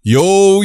Yo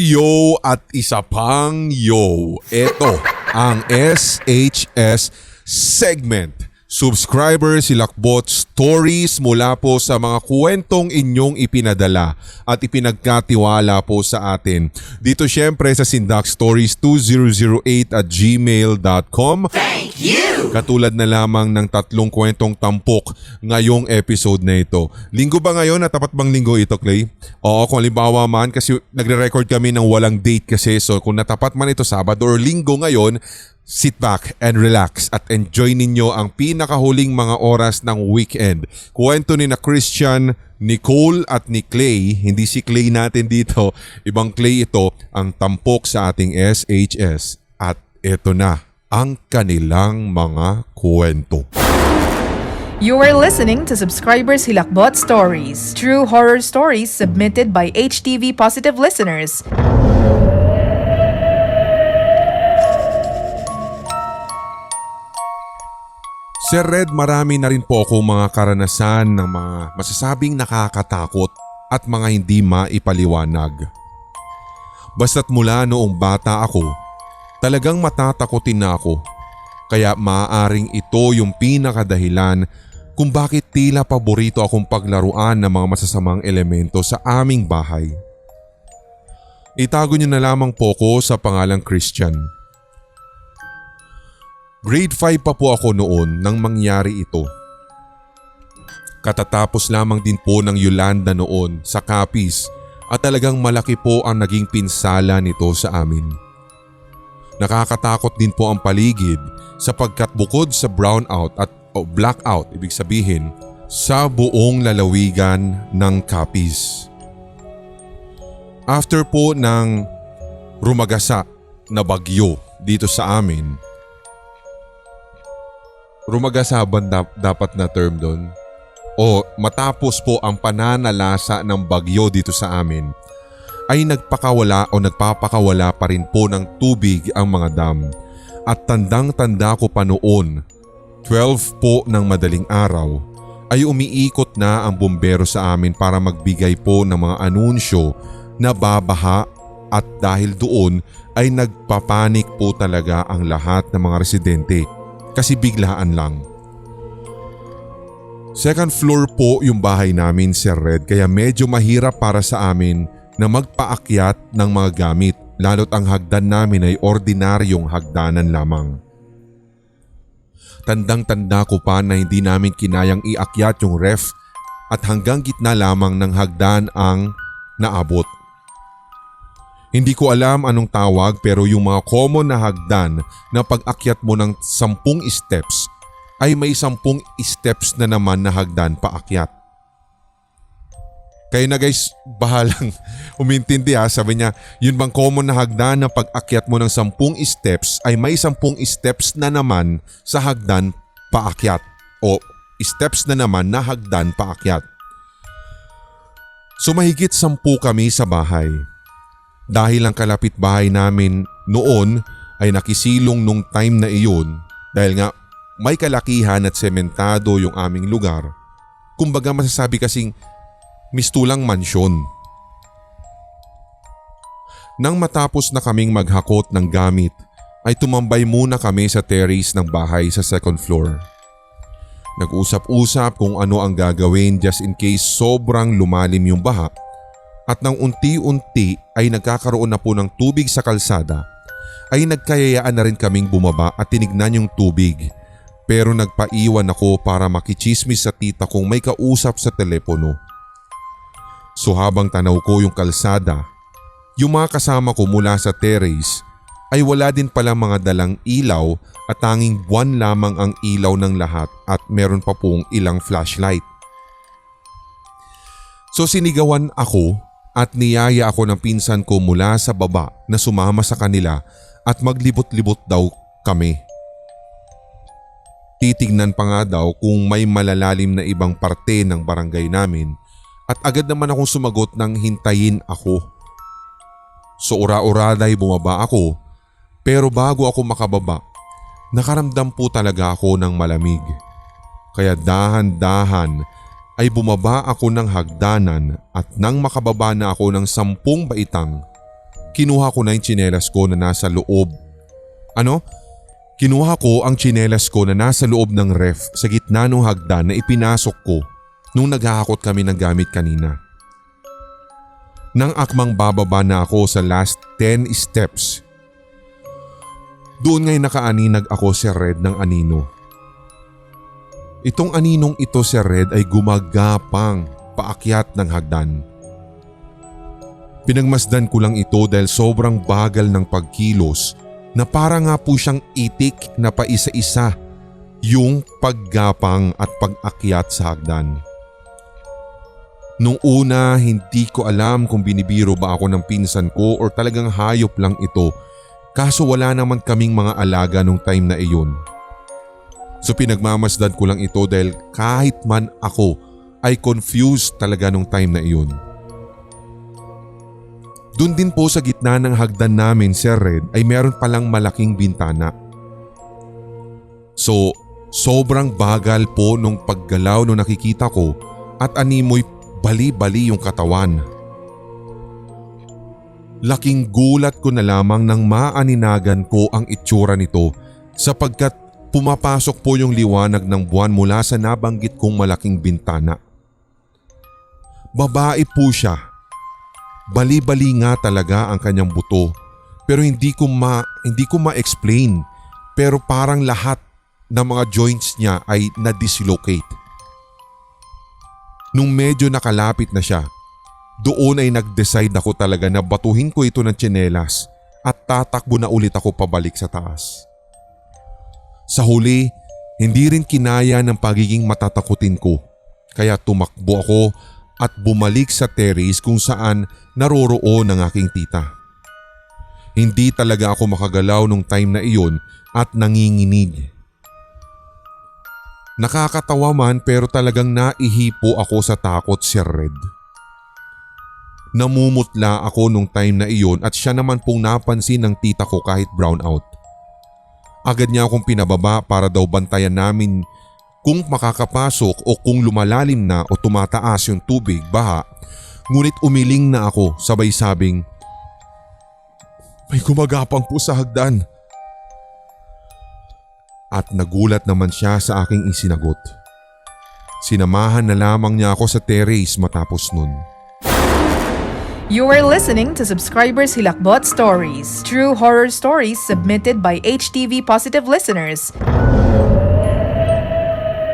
at isa pang yo. Ito ang SHS segment. Subscriber Silakbot Stories mula po sa mga kwentong inyong ipinadala at ipinagkatiwala po sa atin. Dito syempre sa sindakstories2008@gmail.com. Thank you! Katulad na lamang ng 3 kwentong tampok ngayong episode na ito. Linggo ba ngayon? Tapat bang linggo ito, Clay? Oo, kung halimbawa man kasi nagre-record kami ng walang date kasi. So kung natapat man ito Sabado or linggo ngayon, sit back and relax at enjoy ninyo ang pinakahuling mga oras ng weekend. Kwento ni na Christian, Nicole at ni Clay. Hindi si Clay natin dito. Ibang Clay ito ang tampok sa ating SHS. At eto na ang kanilang mga kwento. You are listening to Subscribers Hilakbot Stories, true horror stories submitted by HTV Positive listeners. Sir Red, marami na rin po ako mga karanasan ng mga masasabing nakakatakot at mga hindi maipaliwanag. Basta't mula noong bata ako, talagang matatakotin na ako. Kaya maaaring ito yung pinakadahilan kung bakit tila paborito akong paglaruan ng mga masasamang elemento sa aming bahay. Itago niyo na lamang po ko sa pangalang Christian. Grade 5 pa po ako noon nang mangyari ito. Katatapos lamang din po ng Yolanda noon sa Capiz at talagang malaki po ang naging pinsala nito sa amin. Nakakatakot din po ang paligid sapagkat bukod sa brownout at blackout, ibig sabihin, sa buong lalawigan ng Capiz. After po ng rumagasa na bagyo dito sa amin, rumagasa ba dapat na term doon? O matapos po ang pananalasa ng bagyo dito sa amin, ay nagpapakawala pa rin po ng tubig ang mga dam. At tandang-tanda ko pa noon, 12 po ng madaling araw, ay umiikot na ang bumbero sa amin para magbigay po ng mga anunsyo na babaha at dahil doon ay nagpapanik po talaga ang lahat ng mga residente. Kasi biglaan lang. Second floor po yung bahay namin, Sir Red, kaya medyo mahirap para sa amin na magpaakyat ng mga gamit, lalo't ang hagdan namin ay ordinaryong hagdanan lamang. Tandang-tanda ko pa na hindi namin kinayang iakyat yung ref at hanggang gitna lamang ng hagdan ang naabot. Hindi ko alam anong tawag pero yung mga common na hagdan na pag-akyat mo ng 10 steps ay may 10 steps na naman na hagdan paakyat. Kaya na guys, bahalang umintindi ha. Sabi niya, yun bang common na hagdan na pag-akyat mo ng 10 steps ay may 10 steps na naman sa hagdan paakyat o steps na naman na hagdan paakyat. So mahigit 10 kami sa bahay. Dahil ang kalapit bahay namin noon ay nakisilong nung time na iyon dahil nga may kalakihan at sementado yung aming lugar. Kumbaga masasabi kasing mistulang mansyon. Nang matapos na kaming maghakot ng gamit ay tumambay muna kami sa terrace ng bahay sa second floor. Nag-usap-usap kung ano ang gagawin just in case sobrang lumalim yung baha. At nang unti-unti ay nagkakaroon na po ng tubig sa kalsada, ay nagkayayaan na rin kaming bumaba at tinignan yung tubig. Pero nagpaiwan ako para makichismis sa tita kung may kausap sa telepono. So habang tanaw ko yung kalsada, yung mga kasama ko mula sa terrace ay wala din pala mga dalang ilaw at tanging buwan lamang ang ilaw ng lahat at meron pa pong ilang flashlight. So sinigawan ako at niyaya ako ng pinsan ko mula sa baba na sumama sa kanila at maglibot-libot daw kami. Titignan pa nga daw kung may malalalim na ibang parte ng barangay namin at agad naman akong sumagot ng hintayin ako. So ura-uraday bumaba ako pero bago ako makababa, nakaramdam po talaga ako ng malamig. Kaya dahan-dahan ay bumaba ako ng hagdanan at nang makababa na ako ng 10 baitang kinuha ko na yung tsinelas ko na nasa loob. Kinuha ko ang tsinelas ko na nasa loob ng ref sa gitna ng hagdan na ipinasok ko nung naghahakot kami ng gamit kanina. Nang akmang bababa na ako sa last 10 steps, doon ngay nakaaninag ako si Red ng anino. Itong aninong ito si Red ay gumagapang paakyat ng hagdan. Pinagmasdan ko lang ito dahil sobrang bagal ng pagkilos na para nga po siyang itik na paisa-isa yung paggapang at pag-akyat sa hagdan. Nung una, hindi ko alam kung binibiro ba ako ng pinsan ko or talagang hayop lang ito, kaso wala naman kaming mga alaga nung time na iyon. So pinagmamasdan ko lang ito dahil kahit man ako ay confused talaga nung time na iyon. Doon din po sa gitna ng hagdan namin, Sir Red, ay meron palang malaking bintana. So, sobrang bagal po nung paggalaw nung nakikita ko at animoy bali-bali yung katawan. Laking gulat ko na lamang nang maaninagan ko ang itsura nito sapagkat pumapasok po yung liwanag ng buwan mula sa nabanggit kong malaking bintana. Babae po siya. Bali-bali nga talaga ang kanyang buto pero hindi ko ma-explain pero parang lahat ng mga joints niya ay na-dislocate. Nung medyo nakalapit na siya, doon ay nag-decide ako talaga na batuhin ko ito ng tsinelas at tatakbo na ulit ako pabalik sa taas. Sa huli, hindi rin kinaya ng pagiging matatakutin ko kaya tumakbo ako at bumalik sa terrace kung saan naroroon ang aking tita. Hindi talaga ako makagalaw nung time na iyon at nanginginig. Nakakatawa man pero talagang naihipo ako sa takot, Sir Red. Namumutla ako nung time na iyon at siya naman pong napansin ng tita ko kahit brown out. Agad niya akong pinababa para daw bantayan namin kung makakapasok o kung lumalalim na o tumataas yung tubig, baha. Ngunit umiling na ako sabay sabing, "May gumagapang po sa hagdan." At nagulat naman siya sa aking isinagot. Sinamahan na lamang niya ako sa terrace matapos nun. You are listening to Subscribers Hilakbot Stories, true horror stories submitted by HTV Positive listeners.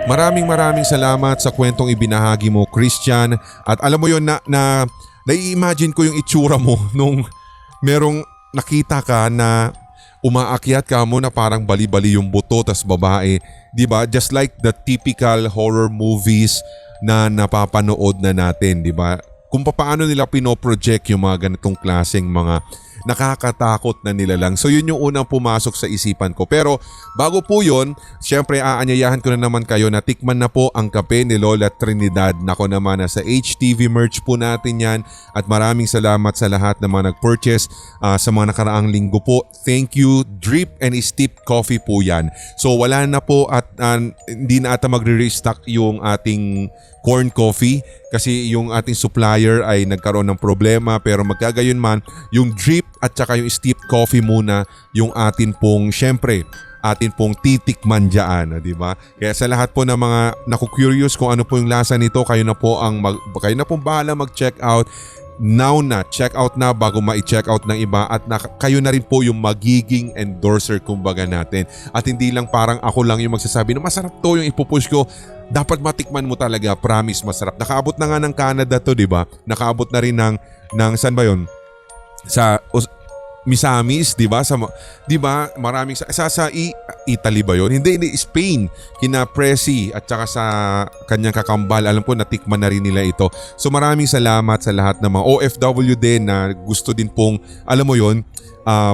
Maraming salamat sa kwentong ibinahagi mo, Christian. At alam mo yon na nai-imagine ko yung itsura mo nung merong nakita ka na umaakyat ka mo na parang bali-bali yung buto tas babae. Diba? Just like the typical horror movies na napapanood na natin, diba? Kung paano nila pinoproject yung mga ganitong klaseng mga nakakatakot na nilalang. So yun yung unang pumasok sa isipan ko. Pero bago po yun, syempre aanyayahan ko na naman kayo na tikman na po ang kape ni Lola Trinidad. Nako naman, sa HTV merch po natin yan. At maraming salamat sa lahat na mga nag-purchase sa mga nakaraang linggo po. Thank you. Drip and Steep Coffee po yan. So wala na po at hindi na ata magre-restock yung ating corn coffee kasi yung ating supplier ay nagkaroon ng problema, pero magkagayon man yung drip at saka yung steep coffee muna yung atin pong atin pong titikman dyan, di ba? Kaya sa lahat po ng mga naku-curious kung ano po yung lasa nito, kayo na pong bahala mag-check out. Now na, check out na bago ma-check out ng iba at kayo na rin po yung magiging endorser kumbaga natin. At hindi lang parang ako lang yung magsasabi na masarap to yung ipupush ko. Dapat matikman mo talaga, promise masarap. Nakaabot na nga ng Canada to, di ba? Nakaabot na rin ng saan ba yun? Sa Misamis, di ba? Di ba? Maraming sa Italy ba yun? Hindi, Spain. Kina Presi at saka sa kanyang kakambal. Alam ko natikman na rin nila ito. So maraming salamat sa lahat ng mga OFW din na gusto din pong, alam mo yun,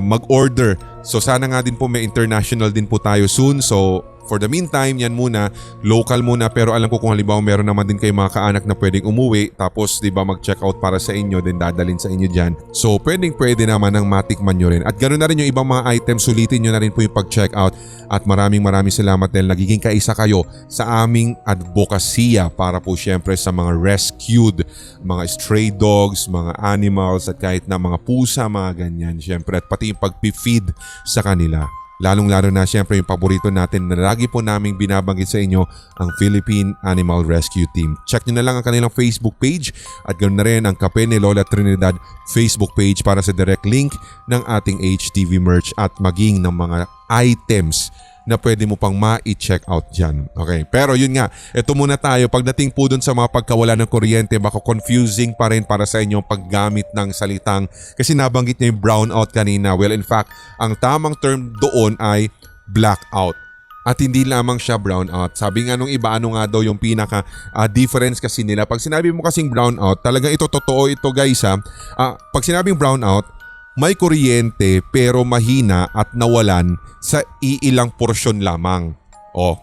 mag-order. So sana nga din po may international din po tayo soon. So for the meantime, yan muna, local muna, pero alam ko kung halimbawa meron naman din kayo mga kaanak na pwedeng umuwi, tapos di ba mag-check out para sa inyo, then dadalhin sa inyo dyan. So pwede naman ang matikman nyo rin. At ganoon na rin yung ibang mga items, sulitin nyo na rin po yung pag-check out. At maraming salamat dahil nagiging kaisa kayo sa aming advokasya para po syempre sa mga rescued, mga stray dogs, mga animals at kahit na mga pusa, mga ganyan syempre, at pati yung pag-feed sa kanila. Lalong-lalo na syempre yung paborito natin na lagi po naming binabanggit sa inyo, ang Philippine Animal Rescue Team. Check nyo na lang ang kanilang Facebook page at ganoon na rin ang Kape ni Lola Trinidad Facebook page para sa direct link ng ating HTV merch at maging ng mga items na pwede mo pang ma-check out dyan. Okay, pero yun nga, ito muna tayo. Pagdating po dun sa mga pagkawala ng kuryente, baka confusing pa rin para sa inyo paggamit ng salitang, kasi nabanggit niya yung brownout kanina. Well, in fact, ang tamang term doon ay blackout. At hindi lamang siya brownout. Sabi nga nung iba, ano nga daw yung pinaka difference kasi nila. Pag sinabi mo kasing brownout, talagang ito totoo ito guys ha. Pag sinabing brownout, may kuryente pero mahina at nawalan sa iilang porsyon lamang.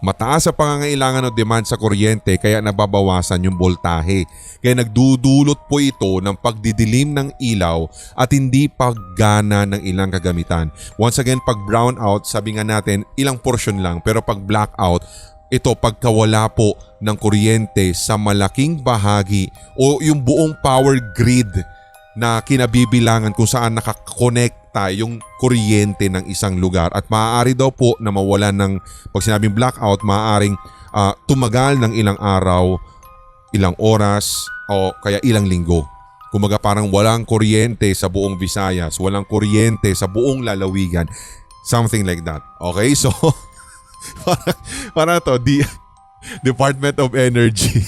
Mataas sa pangangailangan o demand sa kuryente kaya nababawasan yung voltahe. Kaya nagdudulot po ito ng pagdidilim ng ilaw at hindi paggana ng ilang kagamitan. Once again, pag brownout, sabi nga natin ilang porsyon lang, pero pag blackout, ito pagkawala po ng kuryente sa malaking bahagi o yung buong power grid na kinabibilangan kung saan nakakonekta yung kuryente ng isang lugar. At maaari daw po na mawalan ng, pag sinabing blackout, maaaring tumagal ng ilang araw, ilang oras o kaya ilang linggo. Kumaga parang walang kuryente sa buong Visayas, walang kuryente sa buong lalawigan. Something like that. Okay, so para to, Department of Energy.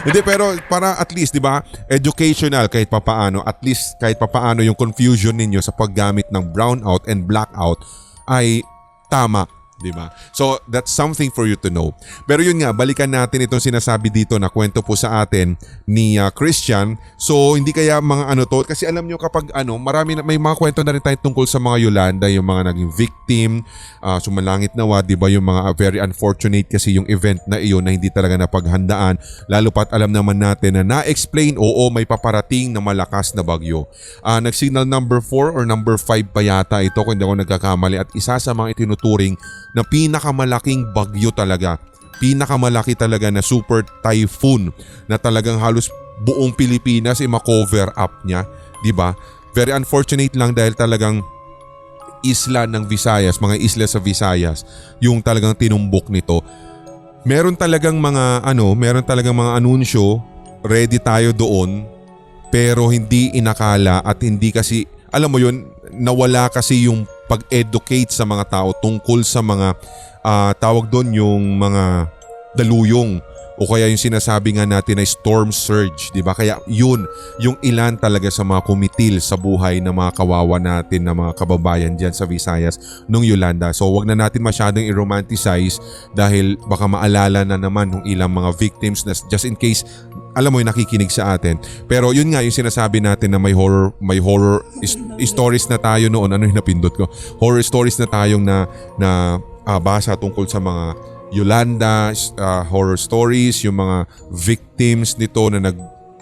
Hindi, pero para at least, di ba, educational kahit papaano, at least kahit papaano yung confusion ninyo sa paggamit ng brownout and blackout ay tama. Diba? So that's something for you to know. Pero yun nga, balikan natin itong sinasabi dito na kwento po sa atin ni Christian. So hindi kaya mga ano to, kasi alam nyo kapag marami na, may mga kwento na rin tayo tungkol sa mga Yolanda, yung mga naging victim, sumalangit nawa, diba, yung mga very unfortunate kasi yung event na iyon na hindi talaga napaghandaan. Lalo pat alam naman natin na na-explain, may paparating na malakas na bagyo. Nag-signal number 4 or number 5 pa yata ito kung hindi ako nagkakamali, at isa sa mga itinuturing na pinakamalaking bagyo talaga. Pinakamalaki talaga na super typhoon na talagang halos buong Pilipinas ay ma-cover up niya, 'di ba? Very unfortunate lang dahil talagang isla ng Visayas, mga isla sa Visayas, yung talagang tinumbok nito. Meron talagang mga anunsyo, ready tayo doon, pero hindi inakala at hindi kasi, alam mo yun, nawala kasi yung pag-educate sa mga tao tungkol sa mga tawag doon yung mga daluyong o kaya yung sinasabi nga natin ay storm surge, di ba? Kaya yun, yung ilan talaga sa mga kumitil sa buhay ng mga kawawa natin na mga kababayan dyan sa Visayas nung Yolanda. So wag na natin masyadong i-romanticize dahil baka maalala na naman yung ilang mga victims na just in case alam mo yung nakikinig sa atin. Pero yun nga yung sinasabi natin na may horror stories na tayo noon. Ano yung napindot ko? Horror stories na tayong na basa tungkol sa mga Yolanda, horror stories, yung mga victims nito na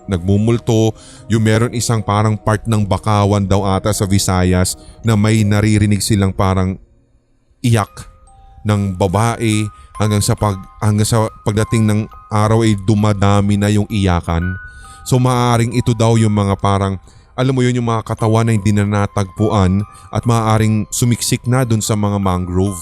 nagmumulto. Yung meron isang parang part ng Bakawan daw ata sa Visayas na may naririnig silang parang iyak ng babae hanggang sa pagdating ng araw ay dumadami na yung iyakan. So maaaring ito daw yung mga parang, alam mo yun, yung mga katawan na hindi na natagpuan at maaaring sumiksik na dun sa mga mangrove.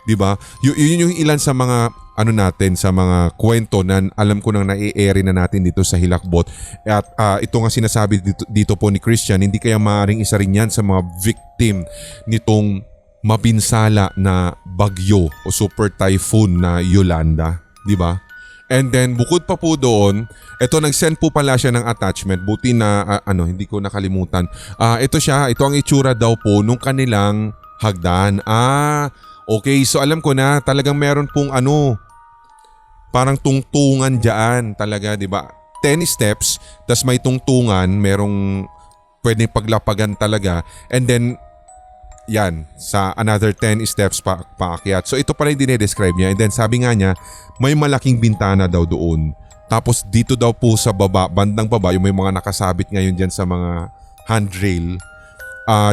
Diba? Yun yung ilan sa mga natin, sa mga kwento na alam ko nang nai-airy na natin dito sa Hilakbot. At ito nga sinasabi dito po ni Christian, hindi kaya maaaring isa rin yan sa mga victim nitong mapinsala na bagyo o super typhoon na Yolanda, di ba? And then bukod pa po doon, ito nag-send po pala siya ng attachment, buti na hindi ko nakalimutan. Ito ang itsura daw po nung kanilang hagdan. Okay, so alam ko na talagang meron pong parang tungtungan diyan talaga, di ba? 10 steps, tas may tungtungan, merong pwedeng paglapagan talaga. And then yan, sa another 10 steps paakyat. So ito pala yung dinedescribe niya. And then sabi nga niya, may malaking bintana daw doon. Tapos dito daw po sa baba, bandang baba, yung may mga nakasabit ngayon dyan sa mga handrail.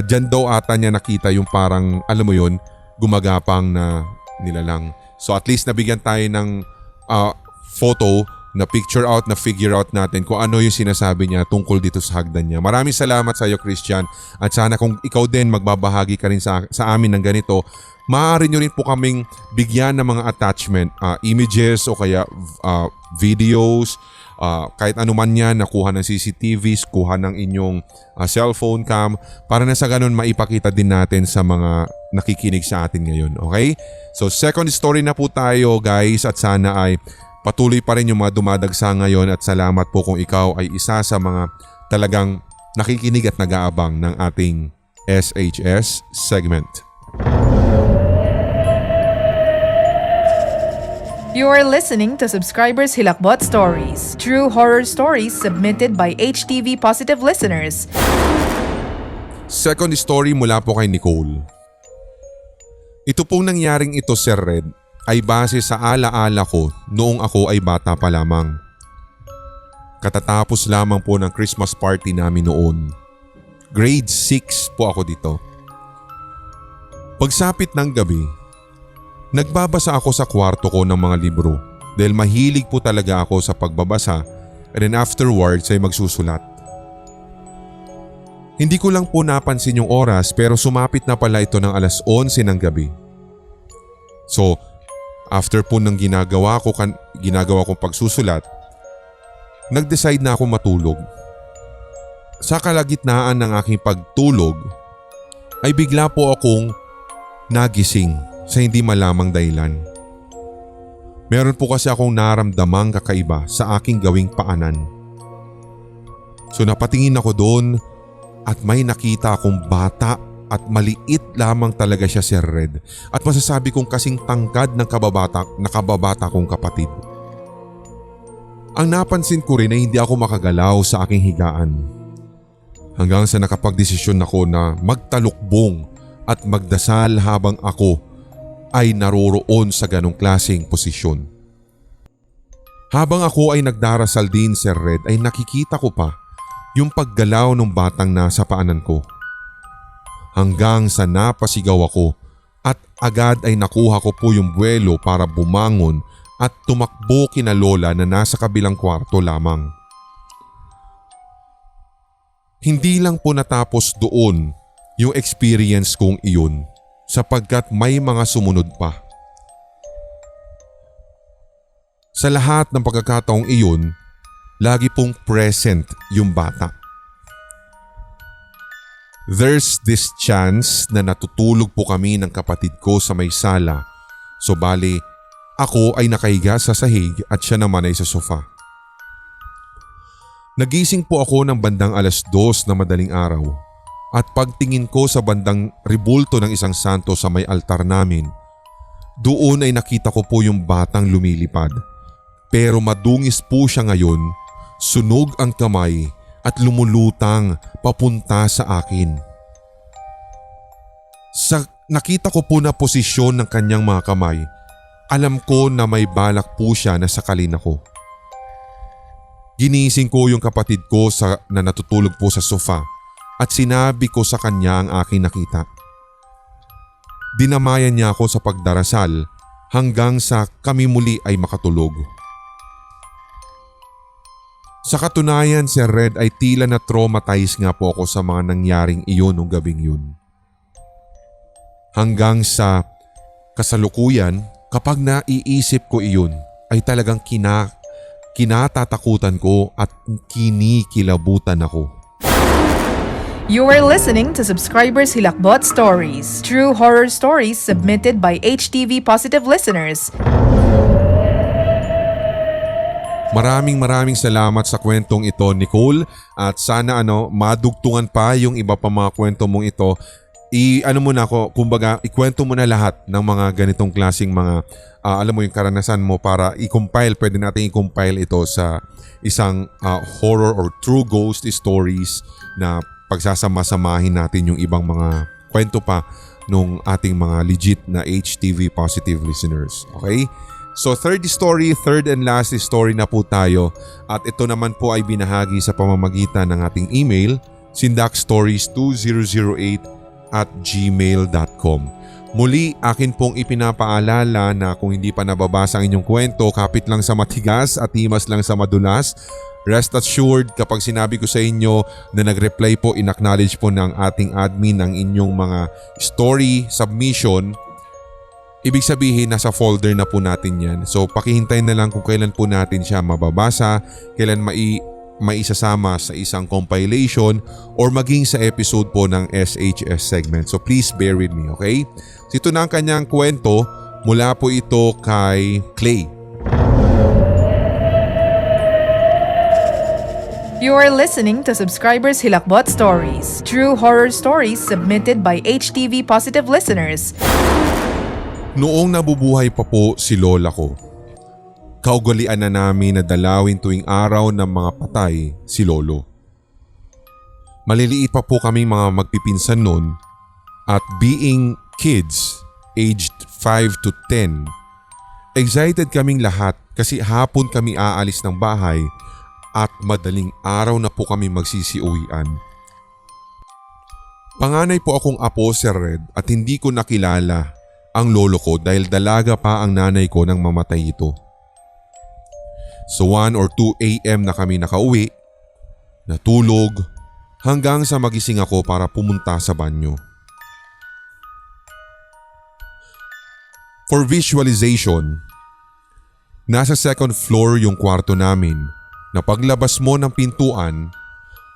Dyan daw ata niya nakita yung parang, alam mo yun, gumagapang na nilalang. So at least nabigyan tayo ng photo na picture out, na figure out natin kung ano yung sinasabi niya tungkol dito sa hagdan niya. Maraming salamat sa iyo, Christian. At sana kung ikaw din magbabahagi ka rin sa amin ng ganito, maaari nyo rin po kaming bigyan ng mga attachment, images o kaya videos, kahit ano man yan, nakuha ng CCTVs, kuha ng inyong cellphone cam, para na sa ganun maipakita din natin sa mga nakikinig sa atin ngayon. Okay? So second story na po tayo, guys, at sana ay patuloy pa rin yung mga dumadagsa ngayon, at salamat po kung ikaw ay isa sa mga talagang nakikinig at nag-aabang ng ating SHS segment. You are listening to Subscribers Hilakbot Stories, true horror stories submitted by HTV Positive listeners. Second story mula po kay Nicole. Ito pong nangyaring ito, Sir Red, ay base sa alaala ko noong ako ay bata pa lamang. Katatapos lamang po ng Christmas party namin noon. Grade 6 po ako dito. Pagsapit ng gabi, nagbabasa ako sa kwarto ko ng mga libro dahil mahilig po talaga ako sa pagbabasa, and then afterwards ay magsusulat. Hindi ko lang po napansin yung oras, pero sumapit na pala ito ng 11:00 ng gabi. So, after po ng ginagawa kong pagsusulat, nag-decide na ako matulog. Sa kalagitnaan ng aking pagtulog, ay bigla po akong nagising sa hindi malamang dahilan. Meron po kasi akong naramdamang kakaiba sa aking gawing paanan. So napatingin ako doon at may nakita akong bata at maliit lamang talaga siya, Sir Red. At masasabi kong kasing tangkad ng kababata kong kapatid. Ang napansin ko rin ay hindi ako makagalaw sa aking higaan. Hanggang sa nakapagdesisyon ako na magtalukbong at magdasal habang ako ay naroroon sa ganong klaseng posisyon. Habang ako ay nagdarasal din, Sir Red, ay nakikita ko pa yung paggalaw ng batang nasa paanan ko. Hanggang sa napasigaw ako at agad ay nakuha ko po yung buwelo para bumangon at tumakbo kina Lola na nasa kabilang kwarto lamang. Hindi lang po natapos doon yung experience kong iyon, sapagkat may mga sumunod pa. Sa lahat ng pagkakataong iyon, lagi pong present yung bata. There's this chance na natutulog po kami ng kapatid ko sa may sala, so bali ako ay nakahiga sa sahig at siya naman ay sa sofa. Nagising po ako ng bandang 2:00 na madaling araw. At pagtingin ko sa bandang ribulto ng isang santo sa may altar namin, doon ay nakita ko po yung batang lumilipad. Pero madungis po siya ngayon, sunog ang kamay at lumulutang papunta sa akin. Sa nakita ko po na posisyon ng kanyang mga kamay, alam ko na may balak po siya na sakalin ako. Ginising ko yung kapatid ko na natutulog po sa sofa. At sinabi ko sa kanya ang aking nakita. Dinamayan niya ako sa pagdarasal hanggang sa kami muli ay makatulog. Sa katunayan, Sir Red, ay tila na traumatized nga po ako sa mga nangyaring iyon nung gabing yun. Hanggang sa kasalukuyan, kapag naiisip ko iyon, ay talagang kinatatakutan ko at kinikilabutan ako. You are listening to Subscribers Hilakbot Stories, true horror stories submitted by HTV Positive listeners. Maraming salamat sa kwentong ito, Nicole, at sana madugtungan pa yung iba pa mga kwento mong ito. Ikwento mo na lahat ng mga ganitong klaseng mga yung karanasan mo para pwede natin i-compile ito sa isang horror or true ghost stories na pagsasama-samahin natin yung ibang mga kwento pa nung ating mga legit na HTV Positive listeners. Okay? So third and last story na po tayo at ito naman po ay binahagi sa pamamagitan ng ating email sindakstories2008@gmail.com. Muli, akin pong ipinapaalala na kung hindi pa nababasa ang inyong kwento, kapit lang sa matigas at himas lang sa madulas. Rest assured, kapag sinabi ko sa inyo na nag-reply po, in-acknowledge po ng ating admin ang inyong mga story submission, ibig sabihin nasa folder na po natin yan. So pakihintay na lang kung kailan po natin siya mababasa, kailan maisasama sa isang compilation or maging sa episode po ng SHS segment. So please bear with me, okay? So ito na ang kanyang kwento, mula po ito kay Clay. You are listening to Subscribers Hilakbot Stories, true horror stories submitted by HTV Positive listeners. Noong nabubuhay pa po si lola ko, kaugalian na namin na dalawin tuwing araw ng mga patay si lolo. Maliliit pa po kaming mga magpipinsan noon at being kids aged 5 to 10, excited kaming lahat kasi hapon kami aalis ng bahay at madaling araw na po kami magsisiuwian. Panganay po akong apo, Sir Red, at hindi ko nakilala ang lolo ko dahil dalaga pa ang nanay ko nang mamatay ito. So 1 or 2 a.m. na kami nakauwi, natulog, hanggang sa magising ako para pumunta sa banyo. For visualization, nasa second floor yung kwarto namin na paglabas mo ng pintuan,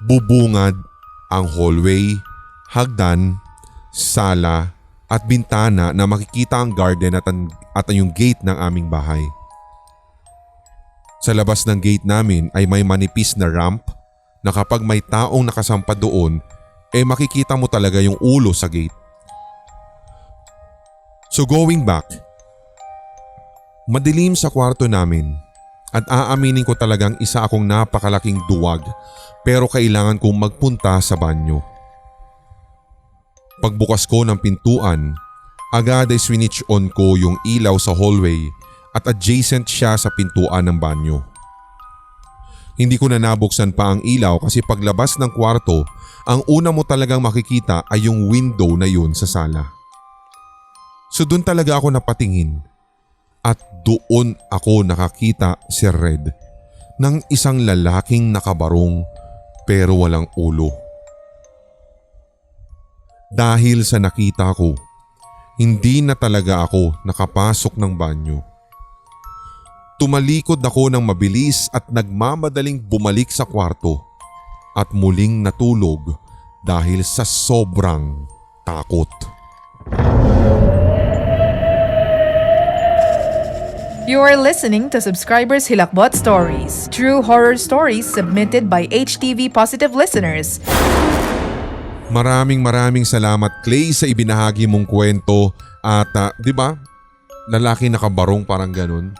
bubungad ang hallway, hagdan, sala at bintana na makikita ang garden at yung gate ng aming bahay. Sa labas ng gate namin ay may manipis na ramp na kapag may taong nakasampa doon, makikita mo talaga yung ulo sa gate. So going back, madilim sa kwarto namin at aaminin ko talagang isa akong napakalaking duwag pero kailangan kong magpunta sa banyo. Pagbukas ko ng pintuan, agad ay switch on ko yung ilaw sa hallway at adjacent siya sa pintuan ng banyo. Hindi ko na nabuksan pa ang ilaw kasi paglabas ng kwarto, ang una mo talagang makikita ay yung window na yun sa sala. So doon talaga ako napatingin at doon ako nakakita, Sir Red, ng isang lalaking nakabarong pero walang ulo. Dahil sa nakita ko, hindi na talaga ako nakapasok ng banyo. Tumalikod ako ng mabilis at nagmamadaling bumalik sa kwarto at muling natulog dahil sa sobrang takot. You are listening to Subscribers Hilakbot Stories, true horror stories submitted by HTV Positive listeners. Maraming salamat, Clay, sa ibinahagi mong kwento at 'di ba? Lalaki nakabarong parang ganun.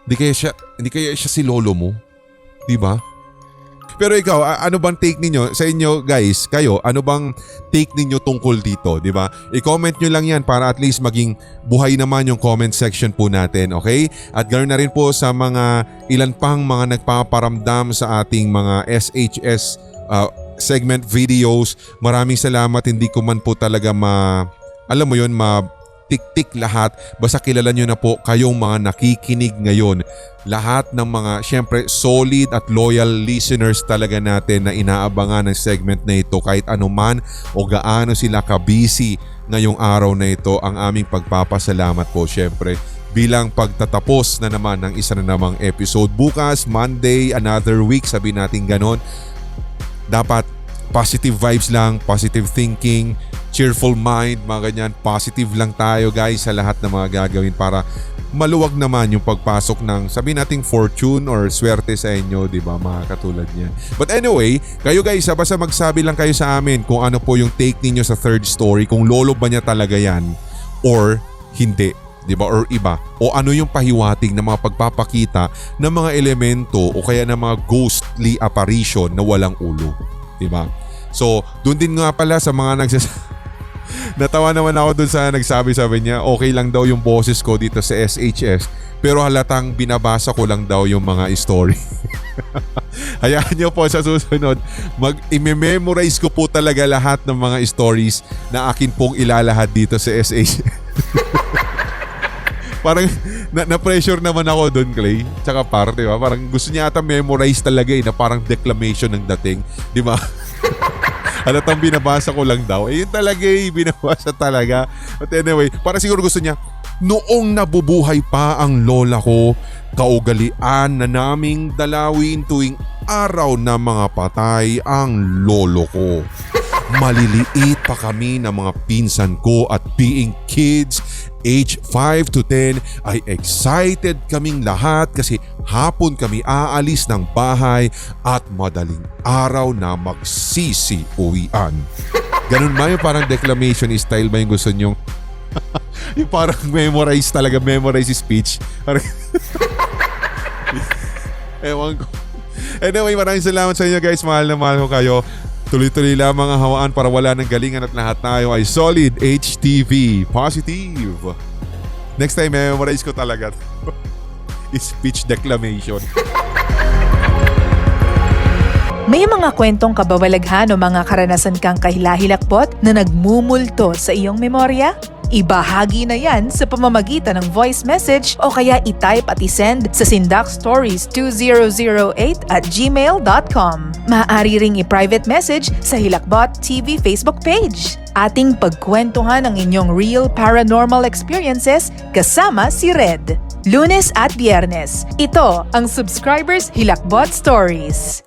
Hindi kaya siya si lolo mo, 'di ba? Pero ikaw, ano bang take ninyo sa inyo, guys? Kayo, ano bang take ninyo tungkol dito, 'di ba? I-comment nyo lang 'yan para at least maging buhay naman yung comment section po natin, okay? At ganoon na rin po sa mga ilan pang mga nagpaparamdam sa ating mga SHS segment videos. Maraming salamat, hindi ko man po talaga tik-tik lahat. Basta kilala nyo na po kayong mga nakikinig ngayon. Lahat ng mga syempre solid at loyal listeners talaga natin na inaabangan ng segment na ito kahit anuman o gaano sila ka-busy ngayong araw na ito. Ang aming pagpapasalamat po syempre bilang pagtatapos na naman ng isa na namang episode. Bukas, Monday, another week, sabi natin ganon. Dapat positive vibes lang, positive thinking, cheerful mind, mga ganyan. Positive lang tayo, guys, sa lahat ng mga gagawin para maluwag naman yung pagpasok ng sabi nating fortune or swerte sa inyo, di ba, mga katulad niyan. But anyway, kayo guys, basta magsabi lang kayo sa amin kung ano po yung take ninyo sa third story, kung lolo ba niya talaga yan or hindi. Diba? Or iba. O ano yung pahiwatig na mga pagpapakita ng mga elemento o kaya ng mga ghostly apparition na walang ulo. Diba? So, doon din nga pala sa mga Natawa naman ako dun sa nagsabi-sabi niya, okay lang daw yung boses ko dito sa SHS, pero halatang binabasa ko lang daw yung mga story. Hayaan nyo po sa susunod, i-memorize ko po talaga lahat ng mga stories na akin pong ilalahad dito sa SHS. Parang na-pressure naman ako doon, Clay. Tsaka di ba? Parang gusto niya ata memorize talaga na parang declamation ng dating. Di ba? Halatang binabasa ko lang daw. Yun talaga binabasa talaga. But anyway, para siguro gusto niya, noong nabubuhay pa ang lola ko, kaugalian na naming dalawin tuwing araw na mga patay ang lolo ko. Maliliit pa kami ng mga pinsan ko at being kids, age 5 to 10 ay excited kaming lahat kasi hapon kami aalis ng bahay at madaling araw na magsisi-uwian. Ganun ba yung parang declamation style ba yung gusto nyong? Yung parang memorize talaga, memorize speech. Parang ewan ko. Anyway, maraming salamat sa inyo guys. Mahal na mahal ko kayo. Tuloy-tuloy lamang ang hawaan para wala ng galingan at lahat tayo ay solid HTV positive. Next time, memorize ko talaga. Speech declamation. May mga kwentong kababalaghan o mga karanasan kang kahilahilakbot na nagmumulto sa iyong memorya? Ibahagi na yan sa pamamagitan ng voice message o kaya i-type at i-send sa sindakstories2008@gmail.com. Maaari ring i-private message sa Hilakbot TV Facebook page. Ating pagkwentuhan ang inyong real paranormal experiences kasama si Red. Lunes at Biyernes, ito ang Subscribers Hilakbot Stories.